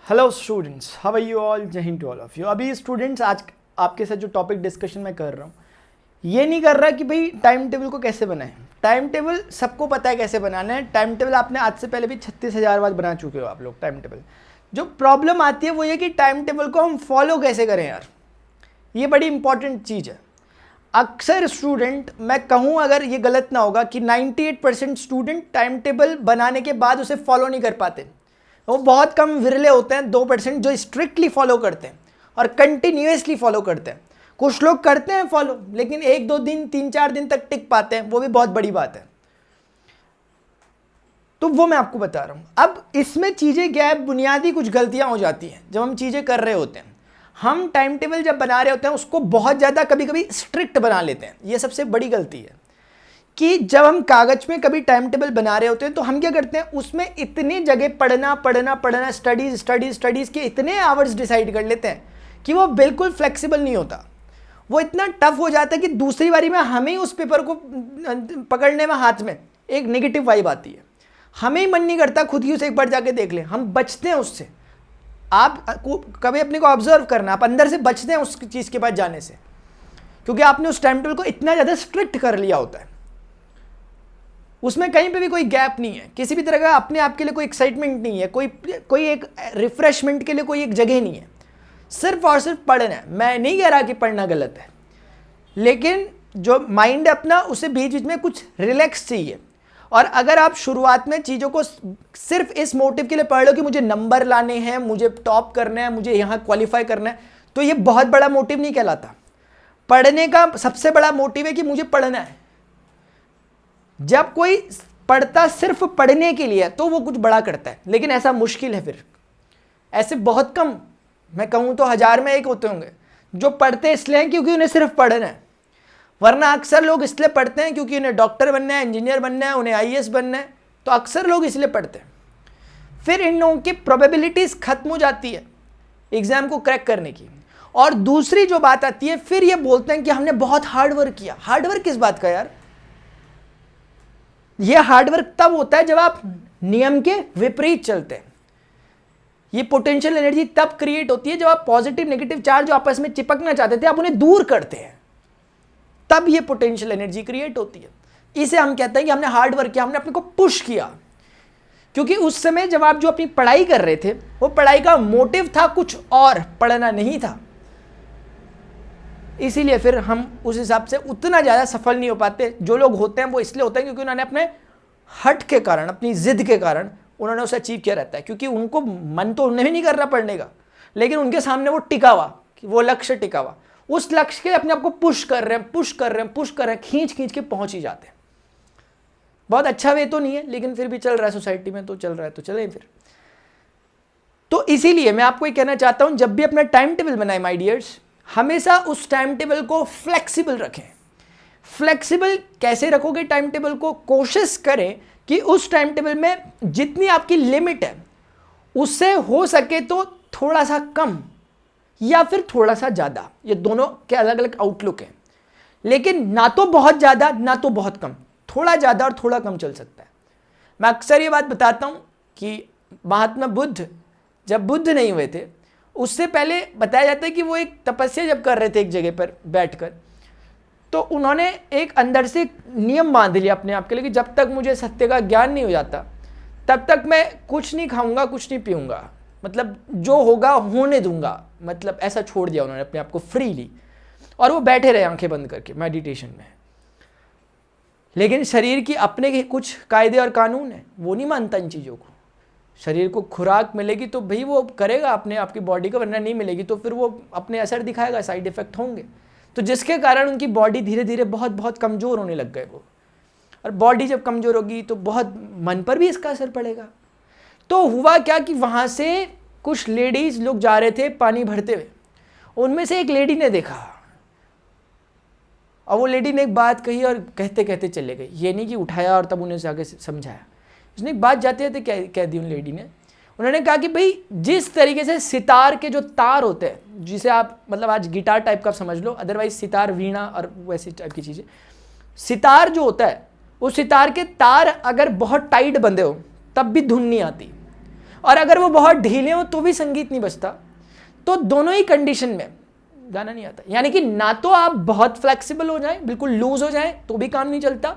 Hello students, how are you all? जय हिंद to all of you. अभी students, आज आपके साथ जो टॉपिक डिस्कशन मैं कर रहा हूँ, ये नहीं कर रहा कि भाई टाइम टेबल को कैसे बनाएं। टाइम टेबल सबको पता है कैसे बनाना है। टाइम टेबल आपने आज से पहले भी 36,000 बार बना चुके हो आप लोग टाइम टेबल। जो प्रॉब्लम आती है वो ये कि टाइम टेबल को हम फॉलो कैसे करें यार, ये बड़ी इंपॉर्टेंट चीज़ है। अक्सर स्टूडेंट, मैं कहूँ अगर ये गलत ना होगा, कि 98% स्टूडेंट टाइम टेबल बनाने के बाद उसे फॉलो नहीं कर पाते। वो बहुत कम विरले होते हैं 2% जो स्ट्रिक्टली फॉलो करते हैं और कंटिन्यूसली फॉलो करते हैं। कुछ लोग करते हैं फॉलो, लेकिन 1-2 दिन 3-4 दिन तक टिक पाते हैं, वो भी बहुत बड़ी बात है। तो वो मैं आपको बता रहा हूँ। अब इसमें चीज़ें क्या है, बुनियादी कुछ गलतियाँ हो जाती हैं जब हम चीज़ें कर रहे होते हैं। हम टाइम टेबल जब बना रहे होते हैं उसको बहुत ज़्यादा कभी कभी स्ट्रिक्ट बना लेते हैं। ये सबसे बड़ी गलती है कि जब हम कागज में कभी टाइम टेबल बना रहे होते हैं तो हम क्या करते हैं, उसमें इतनी जगह पढ़ना स्टडीज़ के इतने आवर्स डिसाइड कर लेते हैं कि वो बिल्कुल फ्लेक्सिबल नहीं होता। वो इतना टफ हो जाता है कि दूसरी बारी में हमें ही उस पेपर को पकड़ने में हाथ में एक नेगेटिव वाइब आती है। हमें ही मन नहीं करता खुद ही उसे एक बार जाके देख लें, हम बचते हैं उससे। आप कभी अपने को ऑब्जर्व करना, आप अंदर से बचते हैं उस चीज़ के पास जाने से, क्योंकि आपने उस टाइम टेबल को इतना ज़्यादा स्ट्रिक्ट कर लिया होता है। उसमें कहीं पे भी कोई गैप नहीं है, किसी भी तरह का अपने आप के लिए कोई एक्साइटमेंट नहीं है, कोई एक रिफ्रेशमेंट के लिए कोई एक जगह नहीं है। सिर्फ और सिर्फ पढ़ना है। मैं नहीं कह रहा कि पढ़ना गलत है, लेकिन जो माइंड है अपना, उसे बीच बीच में कुछ रिलैक्स चाहिए। और अगर आप शुरुआत में चीज़ों को सिर्फ इस मोटिव के लिए पढ़ लो कि मुझे नंबर लाने हैं, मुझे टॉप करना है, मुझे यहाँ क्वालिफाई करना है, तो ये बहुत बड़ा मोटिव नहीं कहलाता। पढ़ने का सबसे बड़ा मोटिव है कि मुझे पढ़ना है। जब कोई पढ़ता सिर्फ पढ़ने के लिए तो वो कुछ बड़ा करता है, लेकिन ऐसा मुश्किल है। फिर ऐसे बहुत कम, मैं कहूँ तो 1000 में 1 होते होंगे जो पढ़ते इसलिए हैं क्योंकि उन्हें सिर्फ पढ़ना है। वरना अक्सर लोग इसलिए पढ़ते हैं क्योंकि उन्हें डॉक्टर बनना है, इंजीनियर बनना है, उन्हें IAS बनना है, तो अक्सर लोग इसलिए पढ़ते हैं। फिर इन लोगों की प्रोबेबिलिटीज़ खत्म हो जाती है एग्ज़ाम को क्रैक करने की। और दूसरी जो बात आती है, फिर ये बोलते हैं कि हमने बहुत हार्डवर्क किया। हार्डवर्क किस बात का यार? ये हार्डवर्क तब होता है जब आप नियम के विपरीत चलते हैं। ये पोटेंशियल एनर्जी तब क्रिएट होती है जब आप पॉजिटिव नेगेटिव चार्ज जो आपस में चिपकना चाहते थे आप उन्हें दूर करते हैं, तब ये पोटेंशियल एनर्जी क्रिएट होती है। इसे हम कहते हैं कि हमने हार्डवर्क किया, हमने अपने को पुश किया। क्योंकि उस समय जब आप जो अपनी पढ़ाई कर रहे थे, वो पढ़ाई का मोटिव था कुछ और, पढ़ना नहीं था। इसीलिए फिर हम उस हिसाब से उतना ज़्यादा सफल नहीं हो पाते। जो लोग होते हैं वो इसलिए होते हैं क्योंकि उन्होंने अपने हट के कारण, अपनी ज़िद के कारण उन्होंने उसे अचीव किया रहता है। क्योंकि उनको मन तो उन्हें भी नहीं कर रहा पढ़ने का, लेकिन उनके सामने वो टिका हुआ, वो लक्ष्य टिका हुआ। उस लक्ष्य के लिए अपने आप को पुश कर रहे हैं, खींच के पहुँच ही जाते हैं। बहुत अच्छा वे तो नहीं है, लेकिन फिर भी चल रहा है सोसाइटी में, तो चल रहा है तो चलें फिर। तो इसीलिए मैं आपको ये कहना चाहता हूँ, जब भी अपना टाइम टेबल बनाए माय डियर्स, हमेशा उस टाइम टेबल को फ्लेक्सिबल रखें। फ्लेक्सिबल कैसे रखोगे टाइम टेबल को? कोशिश करें कि उस टाइम टेबल में जितनी आपकी लिमिट है उससे हो सके तो थोड़ा सा कम या फिर थोड़ा सा ज़्यादा, ये दोनों के अलग अलग आउटलुक हैं। लेकिन ना तो बहुत ज़्यादा ना तो बहुत कम, थोड़ा ज़्यादा और थोड़ा कम चल सकता है। मैं अक्सर ये बात बताता हूँ कि महात्मा बुद्ध, जब बुद्ध नहीं हुए थे, उससे पहले बताया जाता है कि वो एक तपस्या जब कर रहे थे एक जगह पर बैठकर, तो उन्होंने एक अंदर से नियम बांध लिया अपने आप के लिए कि जब तक मुझे सत्य का ज्ञान नहीं हो जाता तब तक मैं कुछ नहीं खाऊंगा, कुछ नहीं पीऊंगा, मतलब जो होगा होने दूंगा। मतलब ऐसा छोड़ दिया उन्होंने अपने आप को फ्रीली, और वो बैठे रहे आंखें बंद करके मेडिटेशन में। लेकिन शरीर की अपने के कुछ कायदे और कानून हैं, वो नहीं मानता इन चीज़ों को। शरीर को खुराक मिलेगी तो भाई वो करेगा अपने आपकी बॉडी का, वरना नहीं मिलेगी तो फिर वो अपने असर दिखाएगा, साइड इफेक्ट होंगे। तो जिसके कारण उनकी बॉडी धीरे धीरे बहुत कमज़ोर होने लग गए वो। और बॉडी जब कमज़ोर होगी तो बहुत मन पर भी इसका असर पड़ेगा। तो हुआ क्या कि वहाँ से कुछ लेडीज़ लोग जा रहे थे पानी भरते हुए, उनमें से एक लेडी ने देखा, और वो लेडी ने एक बात कही और कहते कहते चले गई। ये नहीं कि उठाया और तब उन्हें जाके समझाया। उसने एक बात जाते जाते कह दी उन लेडी ने। उन्होंने कहा कि भाई जिस तरीके से सितार के जो तार होते हैं, जिसे आप मतलब आज गिटार टाइप का समझ लो, अदरवाइज सितार, वीणा और वैसी टाइप की चीज़ें, सितार जो होता है, उस सितार के तार अगर बहुत टाइट बंधे हो तब भी धुन नहीं आती। और अगर वो बहुत ढीले हो तो भी संगीत नहीं बजता। तो दोनों ही कंडीशन में गाना नहीं आता। यानी कि ना तो आप बहुत फ्लेक्सिबल हो जाएं, बिल्कुल लूज हो जाएं तो भी काम नहीं चलता,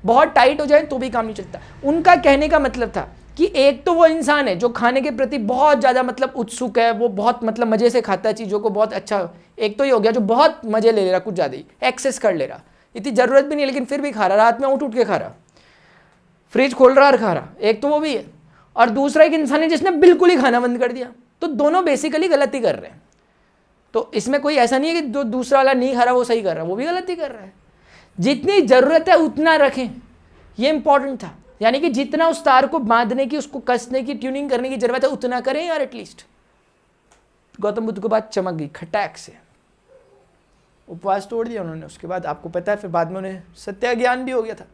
बहुत टाइट हो जाए तो भी काम नहीं चलता। उनका कहने का मतलब था कि एक तो वो इंसान है जो खाने के प्रति बहुत ज़्यादा मतलब उत्सुक है, वो बहुत मतलब मज़े से खाता है चीज़ों को, बहुत अच्छा। एक तो ये हो गया जो बहुत मज़े ले रहा, कुछ ज़्यादा ही एक्सेस कर ले रहा, इतनी ज़रूरत भी नहीं लेकिन फिर भी खा रहा, रात में उठ के खा रहा, फ्रिज खोल रहा और खा रहा। एक तो वो भी है, और दूसरा एक इंसान है जिसने बिल्कुल ही खाना बंद कर दिया। तो दोनों बेसिकली गलती कर रहे हैं। तो इसमें कोई ऐसा नहीं है कि जो दूसरा वाला नहीं खा रहा वो सही कर रहा है, वो भी गलती कर रहा है। जितनी ज़रूरत है उतना रखें, ये इंपॉर्टेंट था। यानी कि जितना उस तार को बांधने की, उसको कसने की, ट्यूनिंग करने की ज़रूरत है उतना करें यार एटलीस्ट। गौतम बुद्ध को बात चमक गई खटैक से, उपवास तोड़ दिया उन्होंने। उसके बाद आपको पता है फिर बाद में उन्हें सत्य ज्ञान भी हो गया था।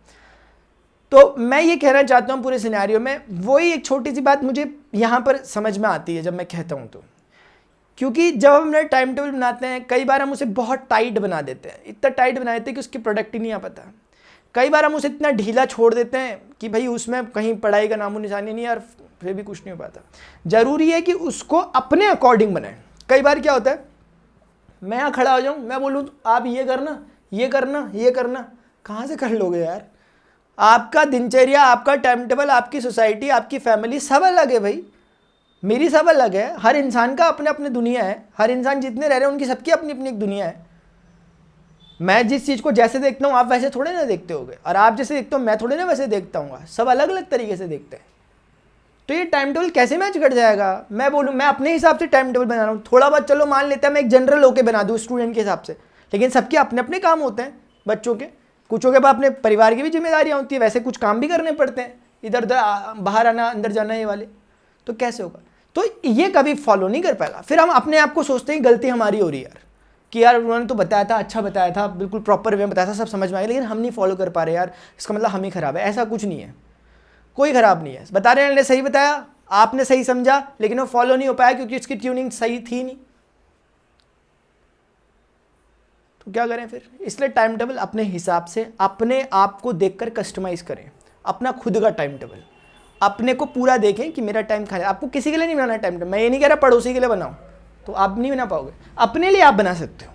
तो मैं ये कहना चाहता हूँ पूरे सिनेरियो में वही एक छोटी सी बात मुझे यहाँ पर समझ में आती है जब मैं कहता हूँ तो, क्योंकि जब हम अपना टाइम टेबल बनाते हैं कई बार हम उसे बहुत टाइट बना देते हैं, इतना टाइट बना देते हैं कि उसकी प्रोडक्ट ही नहीं आ पाता। कई बार हम उसे इतना ढीला छोड़ देते हैं कि भाई उसमें कहीं पढ़ाई का नामो निशानी नहीं यार, फिर भी कुछ नहीं हो पाता। ज़रूरी है कि उसको अपने अकॉर्डिंग बनाएं। कई बार क्या होता है, मैं यहाँ खड़ा हो जाऊँ, मैं बोलूँ आप ये करना ये करना ये करना, कहाँ से कर लोगे यार? आपका दिनचर्या, आपका टाइम टेबल, आपकी सोसाइटी, आपकी फैमिली सब अलग है भाई, मेरी सब अलग है। हर इंसान का अपने अपने दुनिया है, हर इंसान जितने रह रहे हैं उनकी सबकी अपनी अपनी एक दुनिया है। मैं जिस चीज़ को जैसे देखता हूँ आप वैसे थोड़े ना देखते होगे, और आप जैसे देखते हो मैं थोड़े ना वैसे देखता हूँ, सब अलग अलग तरीके से देखते हैं। तो ये टाइम टेबल कैसे मैच कर जाएगा? मैं बोलूँ मैं अपने हिसाब से टाइम टेबल बना रहा हूँ, थोड़ा बहुत चलो मान लेता है मैं एक जनरल होकर बना दूँ स्टूडेंट के हिसाब से, लेकिन सबके अपने अपने काम होते हैं। बच्चों के कुछों के पास अपने परिवार की भी जिम्मेदारियाँ होती है, वैसे कुछ काम भी करने पड़ते हैं, इधर उधर बाहर आना अंदर जाना ये वाले। तो कैसे होगा? तो ये कभी फॉलो नहीं कर पाएगा। फिर हम अपने आप को सोचते हैं गलती हमारी हो रही है यार, कि यार उन्होंने तो बताया था, अच्छा बताया था, बिल्कुल प्रॉपर वे में बताया था, सब समझ में आया, लेकिन हम नहीं फॉलो कर पा रहे यार, इसका मतलब हम ही खराब है। ऐसा कुछ नहीं है, कोई खराब नहीं है। बता रहे हैं सही बताया, आपने सही समझा, लेकिन वो फॉलो नहीं हो पाया क्योंकि उसकी ट्यूनिंग सही थी नहीं। तो क्या करें फिर? इसलिए टाइम टेबल अपने हिसाब से, अपने आप को देखकर कस्टमाइज करें, अपना खुद का टाइम टेबल अपने को पूरा देखें कि मेरा टाइम खाना। आपको किसी के लिए नहीं बनाना टाइम टेबल, मैं ये नहीं कह रहा पड़ोसी के लिए बनाओ, तो आप नहीं बना पाओगे। अपने लिए आप बना सकते हो।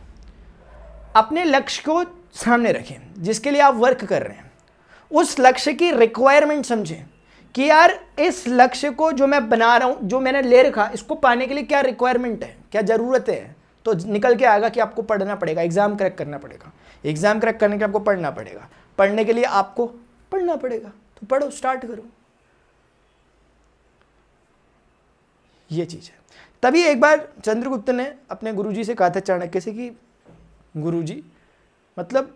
अपने लक्ष्य को सामने रखें जिसके लिए आप वर्क कर रहे हैं, उस लक्ष्य की रिक्वायरमेंट समझें कि यार इस लक्ष्य को जो मैं बना रहा हूँ, जो मैंने ले रखा, इसको पाने के लिए क्या रिक्वायरमेंट है, क्या ज़रूरत है। तो निकल के आएगा कि आपको पढ़ना पड़ेगा, एग्ज़ाम क्रैक करना पड़ेगा, एग्ज़ाम क्रैक करने के आपको पढ़ना पड़ेगा, पढ़ने के लिए आपको पढ़ना पड़ेगा, तो पढ़ो, स्टार्ट करो। ये चीज़ है। तभी एक बार चंद्रगुप्त ने अपने गुरुजी से कहा था, चाणक्य से, कि गुरुजी मतलब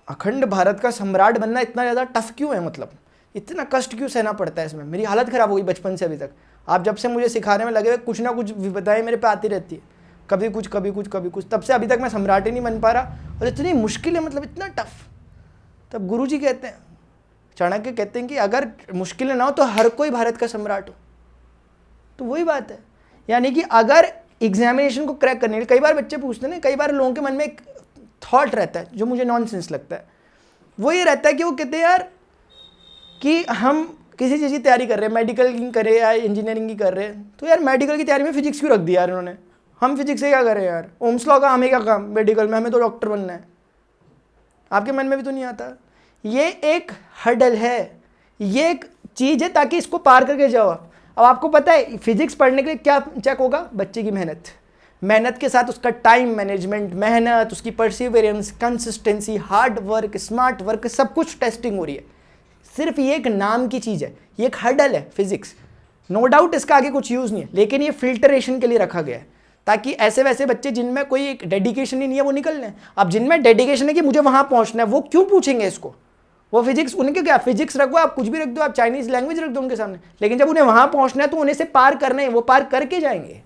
अखंड भारत का सम्राट बनना इतना ज़्यादा टफ क्यों है, मतलब इतना कष्ट क्यों सहना पड़ता है इसमें? मेरी हालत ख़राब हो गई बचपन से अभी तक। आप जब से मुझे सिखाने में लगे हुए कुछ ना कुछ विपदाएं मेरे पे आती रहती है, कभी कुछ कभी कुछ कभी कुछ, तब से अभी तक मैं सम्राट ही नहीं बन पा रहा, और इतनी मुश्किल है, मतलब इतना टफ। तब गुरुजी कहते हैं, चाणक्य कहते हैं कि अगर मुश्किलें ना हो तो हर कोई भारत का सम्राट हो। तो वही बात है, यानी कि अगर एग्जामिनेशन को क्रैक करने के लिए, कई बार बच्चे पूछते हैं, कई बार लोगों के मन में एक थॉट रहता है जो मुझे नॉनसेंस लगता है, वो ये रहता है कि वो कहते हैं यार कि हम किसी चीज़ की तैयारी कर रहे हैं, मेडिकल की कर रहे हैं या इंजीनियरिंग की कर रहे हैं, तो यार मेडिकल की तैयारी में फिजिक्स क्यों रख दिया यार इन्होंने, हम फिजिक्स से क्या करें यार, ओम्स लॉ का हमें क्या काम मेडिकल में, हमें तो डॉक्टर बनना है। आपके मन में भी तो नहीं आता? ये एक हर्डल है, ये एक चीज़ है ताकि इसको पार करके जाओ आप। अब आपको पता है फिजिक्स पढ़ने के लिए क्या चेक होगा? बच्चे की मेहनत, मेहनत के साथ उसका टाइम मैनेजमेंट, मेहनत, उसकी Perseverance, consistency, hard work, smart work, सब कुछ टेस्टिंग हो रही है। सिर्फ ये एक नाम की चीज़ है, ये एक हर्डल है फिजिक्स, नो डाउट इसका आगे कुछ यूज़ नहीं है, लेकिन ये फिल्टरेशन के लिए रखा गया है ताकि ऐसे वैसे बच्चे जिनमें कोई एक डेडिकेशन ही नहीं है वो निकल लें। अब जिनमें डेडिकेशन है कि मुझे वहाँ पहुँचना है, वो क्यों पूछेंगे इसको? वो फिजिक्स, उनके क्या फिजिक्स रखो, आप कुछ भी रख दो, आप चाइनीज़ लैंग्वेज रख दो उनके सामने, लेकिन जब उन्हें वहाँ पहुँचना है तो उन्हें से पार करना है, वो पार करके जाएंगे।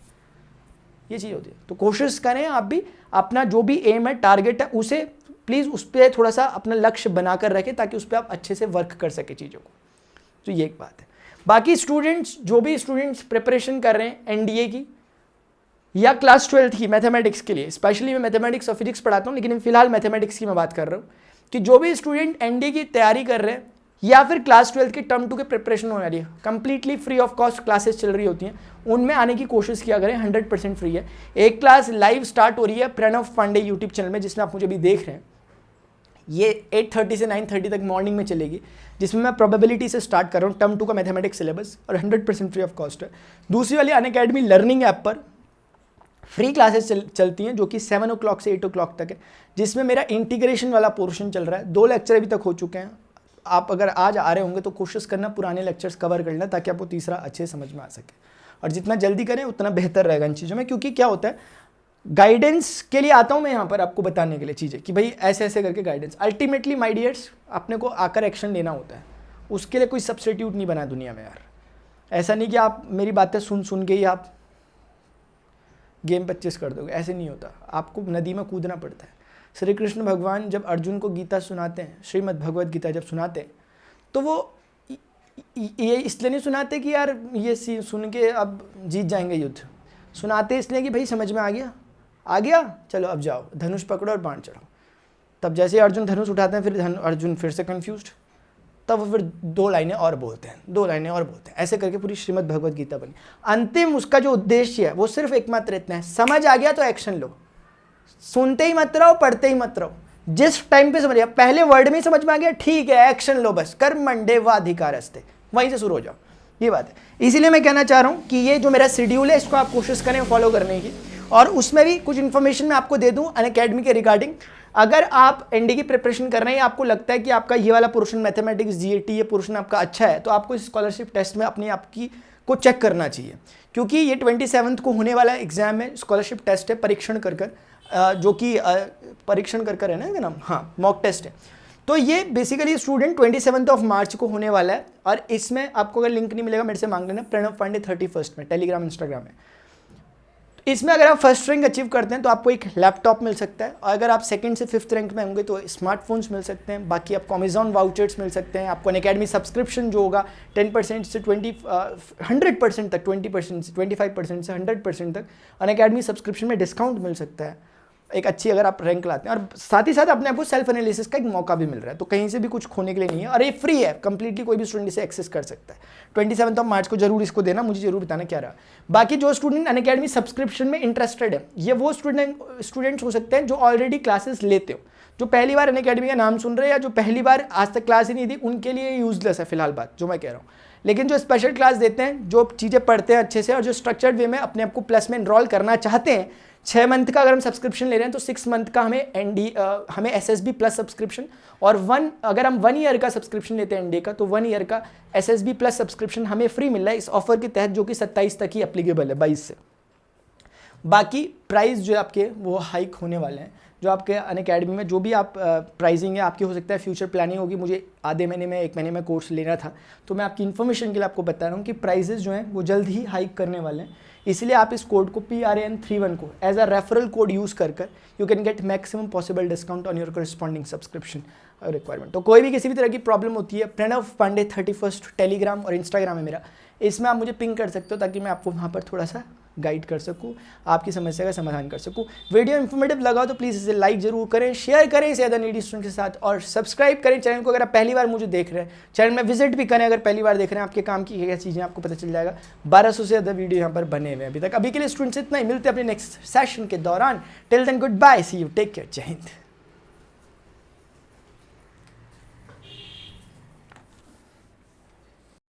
ये चीज़ होती है। तो कोशिश करें आप भी, अपना जो भी एम है, टारगेट है, उसे प्लीज़ उस पर थोड़ा सा अपना लक्ष्य बनाकर रखें ताकि उस पर आप अच्छे से वर्क कर सके चीज़ों को। तो ये एक बात है। बाकी स्टूडेंट्स, जो भी स्टूडेंट्स प्रिपरेशन कर रहे हैं एनडीए की या क्लास 12 की मैथमेटिक्स के लिए, स्पेशली मैं मैथमेटिक्स और फिजिक्स पढ़ाता हूँ, लेकिन फिलहाल मैथमेटिक्स की मैं बात कर रहा हूँ, कि जो भी स्टूडेंट एनडीए की तैयारी कर रहे हैं या फिर क्लास 12 की टर्म 2 की प्रिपरेशन होने वाली है, completely free of cost classes चल रही होती हैं, उनमें आने की कोशिश किया करें, 100% फ्री है। एक क्लास लाइव स्टार्ट हो रही है प्रणव पांडे यूट्यूब चैनल में, जिसमें आप मुझे भी देख रहे हैं, ये 8:30 से 9:30 तक मॉर्निंग में चलेगी, जिसमें मैं प्रोबेबिलिटी से स्टार्ट कर रहा हूँ, टर्म 2 का मैथमेटिक्स सिलेबस, और 100% फ्री ऑफ कॉस्ट है। दूसरी वाली अनअकैडमी लर्निंग ऐप पर फ्री क्लासेस चलती हैं, जो कि 7 o'clock से 8 o'clock तक है, जिसमें मेरा इंटीग्रेशन वाला पोर्शन चल रहा है। 2 लेक्चर अभी तक हो चुके हैं। आप अगर आज आ रहे होंगे तो कोशिश करना पुराने लेक्चर्स कवर कर लेना, ताकि आपको तीसरा अच्छे समझ में आ सके, और जितना जल्दी करें उतना बेहतर रहेगा इन चीज़ों में। क्योंकि क्या होता है, गाइडेंस के लिए आता हूँ मैं यहाँ पर आपको बताने के लिए चीज़ें, कि भाई ऐसे ऐसे करके गाइडेंस, अल्टीमेटली माय डियर्स अपने को आकर एक्शन लेना होता है, उसके लिए कोई सब्सटीट्यूट नहीं बना दुनिया में यार। ऐसा नहीं कि आप मेरी बातें सुन सुन के ही आप गेम 25 कर दोगे, ऐसे नहीं होता, आपको नदी में कूदना पड़ता है। श्री कृष्ण भगवान जब अर्जुन को गीता सुनाते हैं, श्रीमद् भगवद गीता जब सुनाते हैं, तो वो ये इसलिए नहीं सुनाते कि यार ये सुन के अब जीत जाएंगे युद्ध, सुनाते इसलिए कि भाई समझ में आ गया चलो अब जाओ, धनुष पकड़ो और बाण चढ़ाओ। तब जैसे अर्जुन धनुष उठाते हैं, फिर अर्जुन फिर से कन्फ्यूज्ड, तब वो फिर 2 लाइनें और बोलते हैं, 2 लाइनें और बोलते हैं, ऐसे करके पूरी श्रीमद् भगवद गीता बनी। अंतिम उसका जो उद्देश्य है वो सिर्फ एकमात्र इतना है, समझ आ गया तो एक्शन लो, सुनते ही मत रहो, पढ़ते ही मत रहो, जिस टाइम पे समझ गया, पहले वर्ड में समझ में आ गया, ठीक है एक्शन लो, बस कर्मण्येवाधिकारस्ते, वहीं से शुरू हो जाओ, ये बात है। इसीलिए मैं कहना चाह रहा हूँ कि ये जो मेरा शेड्यूल है, इसको आप कोशिश करें फॉलो करने की, और उसमें भी कुछ इन्फॉर्मेशन मैं आपको दे दूँ अनअकैडमी के रिगार्डिंग। अगर आप एनडी की प्रिपरेशन कर रहे हैं, आपको लगता है कि आपका ये वाला पोर्शन मैथमेटिक्स जीएटी ये पोर्शन आपका अच्छा है, तो आपको इस स्कॉलरशिप टेस्ट में अपनी आपकी को चेक करना चाहिए, क्योंकि ये 27 को होने वाला एग्जाम है, स्कॉलरशिप टेस्ट है, परीक्षण कर जो कि परीक्षण कर है ना नाम, हाँ मॉक टेस्ट है। तो ये बेसिकली स्टूडेंट 27 मार्च को होने वाला है, और इसमें आपको अगर लिंक नहीं मिलेगा मेरे से मांग लेना, प्रणव पांडे 31 में टेलीग्राम इंस्टाग्राम है। इसमें अगर आप फर्स्ट रैंक अचीव करते हैं तो आपको एक लैपटॉप मिल सकता है, और अगर आप सेकंड से 5th रैंक में होंगे तो स्मार्टफोन्स मिल सकते हैं, बाकी आपको अमेजॉन वाउचर्स मिल सकते हैं, आपको अनअकैडमी सब्सक्रिप्शन जो होगा 10% से 100% तक, 20% से 25% से 100% तक अनअकैडमी सब्सक्रिप्शन में डिस्काउंट मिल सकता है, एक अच्छी अगर आप रैंक लाते हैं, और साथ ही साथ अपने आपको सेल्फ एनालिसिस का एक मौका भी मिल रहा है, तो कहीं से भी कुछ खोने के लिए नहीं है, और ये फ्री है कंप्लीटली, कोई भी स्टूडेंट इसे एक्सेस कर सकता है। 27 मार्च को जरूर इसको देना, मुझे जरूर बताना क्या रहा। बाकी जो स्टूडेंट अनअकैडमी सब्सक्रिप्शन में इंटरेस्टेड है, ये वो स्टूडेंट्स हो सकते हैं जो ऑलरेडी क्लासेस लेते हो, जो पहली बार अनअकैडमी का नाम सुन रहे हैं, या जो पहली बार आज तक क्लास ही नहीं दी, उनके लिए यूजलेस है फिलहाल बात जो मैं कह रहा हूँ। लेकिन जो स्पेशल क्लास देते हैं, जो चीज़ें पढ़ते हैं अच्छे से, और जो स्ट्रक्चर्ड वे में अपने आप को प्लस में इनरोल करना चाहते हैं, 6 मंथ का अगर हम सब्सक्रिप्शन ले रहे हैं तो 6 मंथ का हमें SSB प्लस सब्सक्रिप्शन, और अगर हम 1 ईयर का सब्सक्रिप्शन लेते हैं NDA का, तो 1 ईयर का SSB प्लस सब्सक्रिप्शन हमें फ्री मिल रहा है इस ऑफर के तहत, जो कि 27 तक ही एप्लीकेबल है, 22 से। बाकी प्राइस जो आपके वो हाइक होने वाले हैं, जो आपके अनअकैडमी में जो भी आप प्राइसिंग है आपकी, हो सकता है फ्यूचर प्लानिंग होगी, मुझे आधे महीने में 1 महीने में कोर्स लेना था, तो मैं आपकी इन्फॉर्मेशन के लिए आपको बता रहा हूँ कि प्राइजेस जो हैं वो जल्द ही हाइक करने वाले हैं। इसलिए आप इस कोड को PRAN31 को as a referral code use कर you can get maximum possible discount on your corresponding subscription requirement. तो कोई भी किसी भी तरह की प्रॉब्लम होती है, प्रणव पांडे 31 टेलीग्राम और इंस्टाग्राम है मेरा, इसमें आप मुझे पिंग कर सकते हो, ताकि मैं आपको वहाँ पर थोड़ा सा गाइड कर सकूँ, आपकी समस्या का समाधान कर सकूँ। वीडियो इन्फॉर्मेटिव लगा तो प्लीज़ इसे लाइक जरूर करें, शेयर करें इसे अदर नीडी स्टूडेंट के साथ, और सब्सक्राइब करें चैनल को अगर आप पहली बार मुझे देख रहे हैं। चैनल में विजिट भी करें अगर पहली बार देख रहे हैं, आपके काम की क्या चीज़ें आपको पता चल जाएगा। 1200 से ज़्यादा वीडियो यहाँ पर बने हुए हैं अभी तक। अभी के लिए स्टूडेंट्स इतना ही, मिलते हैं अपने नेक्स्ट सेशन के दौरान। Till then good bye, see you, take care, जय हिंद।